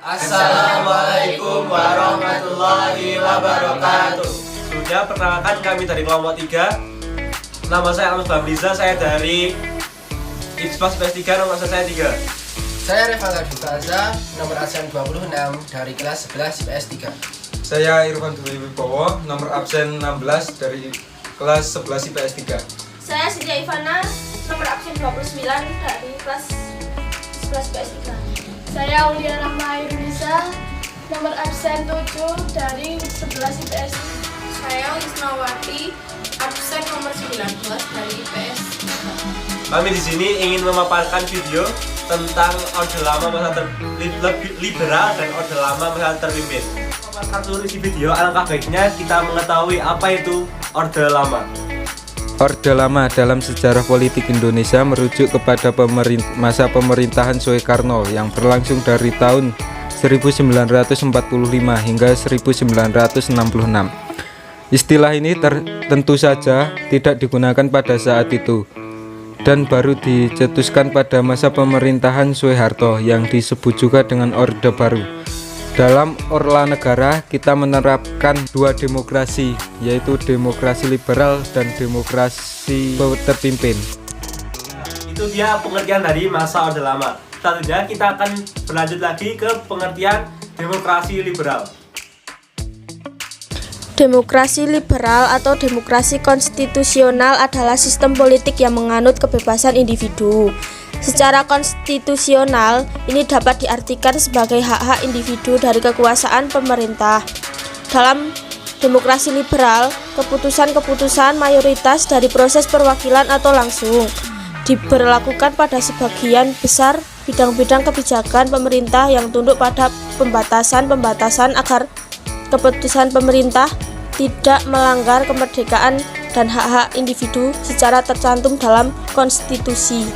Assalamualaikum warahmatullahi wabarakatuh. Sudah, perkenalkan kami dari kelompok 3. Nama saya Almus Bamliza, saya dari IPS PS3, nomor saya 3. Saya Reva Dukaza, nomor absen 26 dari kelas 11 PS3. Saya Irfan Dwi Wibowo, nomor absen 16 dari kelas 11 IPS 3. Saya Sintia Ivana, nomor absen 29 dari kelas 11 PS 3. Saya Aulia Rahma Irunisa, nomor absen 7 dari 11 IPS. Saya Wisnawati, absen nomor 19 dari PS 3. Kami di sini ingin memaparkan video tentang Orde Lama masa liberal dan Orde Lama masa terpimpin. Memaparkan seluruh isi video, alangkah baiknya kita mengetahui apa itu Orde Lama. Orde Lama dalam sejarah politik Indonesia merujuk kepada masa pemerintahan Soekarno yang berlangsung dari tahun 1945 hingga 1966. Istilah ini tentu saja tidak digunakan pada saat itu dan baru dicetuskan pada masa pemerintahan Soeharto yang disebut juga dengan Orde Baru. Dalam Orla Negara kita menerapkan dua demokrasi, yaitu demokrasi liberal dan demokrasi terpimpin. Itu dia pengertian dari masa Orde Lama. Selanjutnya kita akan berlanjut lagi ke pengertian demokrasi liberal. Demokrasi liberal atau demokrasi konstitusional adalah sistem politik yang menganut kebebasan individu. Secara konstitusional, ini dapat diartikan sebagai hak-hak individu dari kekuasaan pemerintah. Dalam demokrasi liberal, keputusan-keputusan mayoritas dari proses perwakilan atau langsung diberlakukan pada sebagian besar bidang-bidang kebijakan pemerintah yang tunduk pada pembatasan-pembatasan agar keputusan pemerintah tidak melanggar kemerdekaan dan hak-hak individu secara tercantum dalam konstitusi.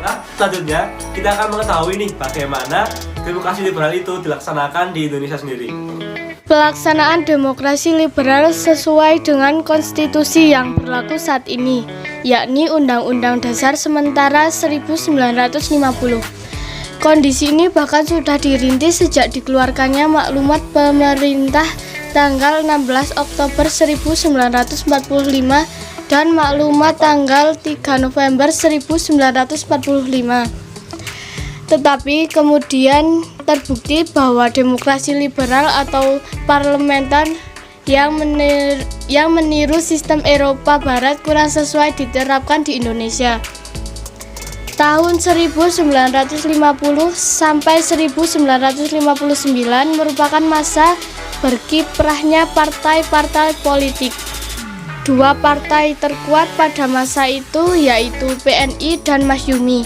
Nah, selanjutnya kita akan mengetahui nih bagaimana demokrasi liberal itu dilaksanakan di Indonesia sendiri. Pelaksanaan demokrasi liberal sesuai dengan konstitusi yang berlaku saat ini, yakni Undang-Undang Dasar Sementara 1950. Kondisi ini bahkan sudah dirintis sejak dikeluarkannya maklumat pemerintah tanggal 16 Oktober 1945 dan maklumat tanggal 3 November 1945. Tetapi kemudian terbukti bahwa demokrasi liberal atau parlementer yang meniru sistem Eropa Barat kurang sesuai diterapkan di Indonesia. Tahun 1950 sampai 1959 merupakan masa berkiprahnya partai-partai politik. Dua partai terkuat pada masa itu yaitu PNI dan Masyumi.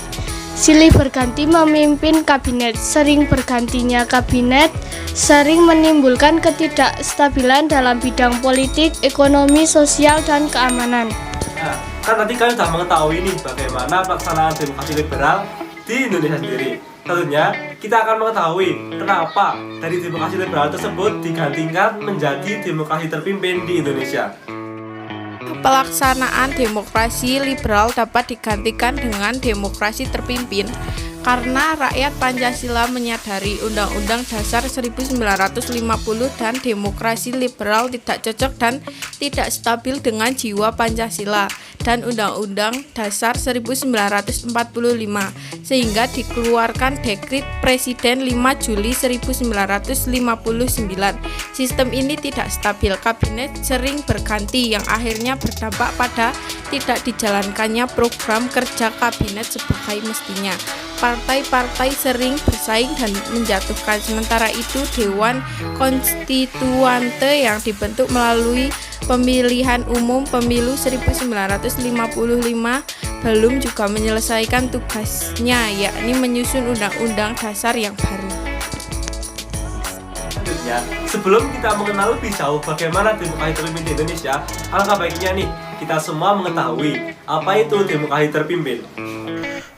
Silih berganti memimpin kabinet, sering bergantinya kabinet sering menimbulkan ketidakstabilan dalam bidang politik, ekonomi, sosial, dan keamanan. Nah, kan tadi kalian sudah mengetahui nih bagaimana pelaksanaan demokrasi liberal di Indonesia sendiri. Tentunya kita akan mengetahui kenapa dari demokrasi liberal tersebut digantikan menjadi demokrasi terpimpin di Indonesia. Pelaksanaan demokrasi liberal dapat digantikan dengan demokrasi terpimpin karena rakyat Pancasila menyadari Undang-Undang Dasar 1950 dan demokrasi liberal tidak cocok dan tidak stabil dengan jiwa Pancasila dan Undang-Undang Dasar 1945 sehingga dikeluarkan Dekrit Presiden 5 Juli 1959. Sistem ini tidak stabil, kabinet sering berganti yang akhirnya berdampak pada tidak dijalankannya program kerja kabinet sebagai mestinya. Partai-partai sering bersaing dan menjatuhkan. Sementara itu Dewan Konstituante yang dibentuk melalui pemilihan umum pemilu 1955 belum juga menyelesaikan tugasnya, yakni menyusun undang-undang dasar yang baru. Selanjutnya, sebelum kita mengenal lebih jauh bagaimana demokrasi terpimpin di Indonesia, alangkah baiknya nih kita semua mengetahui apa itu demokrasi terpimpin.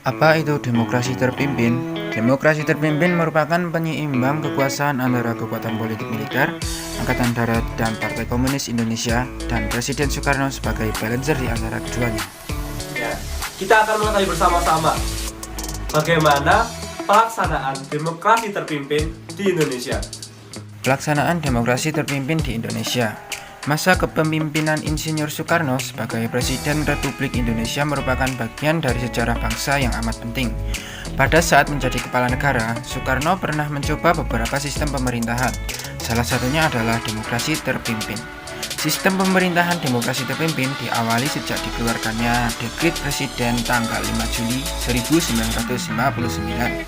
Apa itu demokrasi terpimpin? Demokrasi terpimpin merupakan penyeimbang kekuasaan antara kekuatan politik militer, Angkatan Darat, dan Partai Komunis Indonesia, dan Presiden Soekarno sebagai balancer di antara keduanya. Ya, kita akan mengetahui bersama-sama bagaimana pelaksanaan demokrasi terpimpin di Indonesia. Pelaksanaan demokrasi terpimpin di Indonesia. Masa kepemimpinan Insinyur Soekarno sebagai Presiden Republik Indonesia merupakan bagian dari sejarah bangsa yang amat penting. Pada saat menjadi kepala negara, Soekarno pernah mencoba beberapa sistem pemerintahan. Salah satunya adalah demokrasi terpimpin. Sistem pemerintahan demokrasi terpimpin diawali sejak dikeluarkannya Dekrit Presiden tanggal 5 Juli 1959.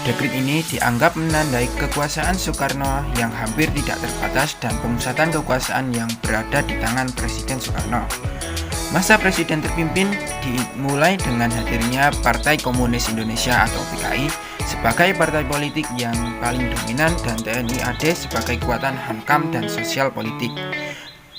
Dekrit ini dianggap menandai kekuasaan Soekarno yang hampir tidak terbatas dan pemusatan kekuasaan yang berada di tangan Presiden Soekarno. Masa Presiden terpimpin dimulai dengan hadirnya Partai Komunis Indonesia atau PKI sebagai partai politik yang paling dominan dan TNI AD sebagai kekuatan hankam dan sosial politik.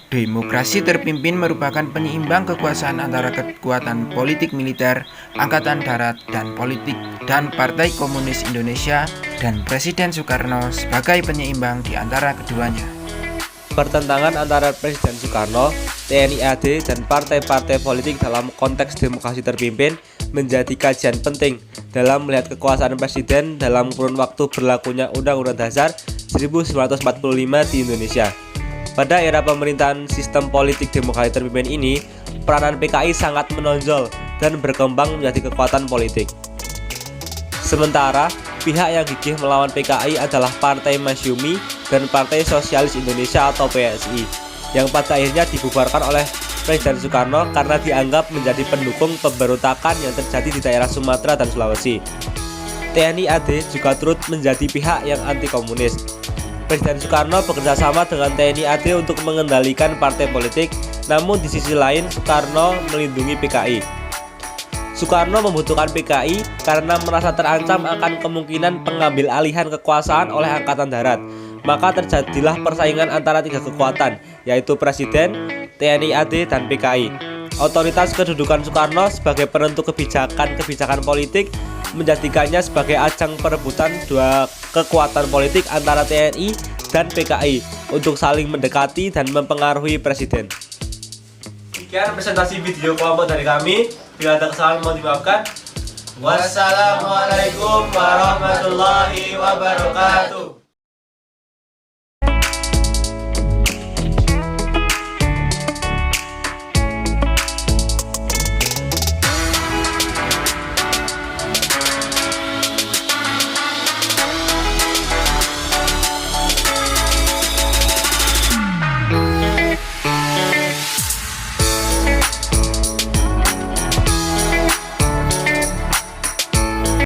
Demokrasi terpimpin merupakan penyeimbang kekuasaan antara kekuatan politik militer, angkatan darat, dan politik, dan Partai Komunis Indonesia dan Presiden Soekarno sebagai penyeimbang di antara keduanya. Pertentangan antara Presiden Soekarno, TNI AD, dan partai-partai politik dalam konteks demokrasi terpimpin menjadi kajian penting dalam melihat kekuasaan Presiden dalam kurun waktu berlakunya Undang-Undang Dasar 1945 di Indonesia. Pada era pemerintahan sistem politik demokrasi terpimpin ini, peranan PKI sangat menonjol dan berkembang menjadi kekuatan politik. Sementara, pihak yang gigih melawan PKI adalah Partai Masyumi dan Partai Sosialis Indonesia atau PSI, yang pada akhirnya dibubarkan oleh Presiden Soekarno karena dianggap menjadi pendukung pemberontakan yang terjadi di daerah Sumatera dan Sulawesi. TNI AD juga turut menjadi pihak yang anti-komunis. Presiden Soekarno bekerja sama dengan TNI AD untuk mengendalikan partai politik, namun di sisi lain Soekarno melindungi PKI. Soekarno membutuhkan PKI karena merasa terancam akan kemungkinan pengambil alihan kekuasaan oleh Angkatan Darat. Maka terjadilah persaingan antara tiga kekuatan, yaitu Presiden, TNI AD, dan PKI. Otoritas kedudukan Soekarno sebagai penentu kebijakan politik menjadikannya sebagai ajang perebutan dua kekuatan politik antara TNI dan PKI untuk saling mendekati dan mempengaruhi Presiden. Sekian presentasi video kelompok dari kami. Bila ada kesalahan mohon dimaafkan. Wassalamualaikum warahmatullahi wabarakatuh.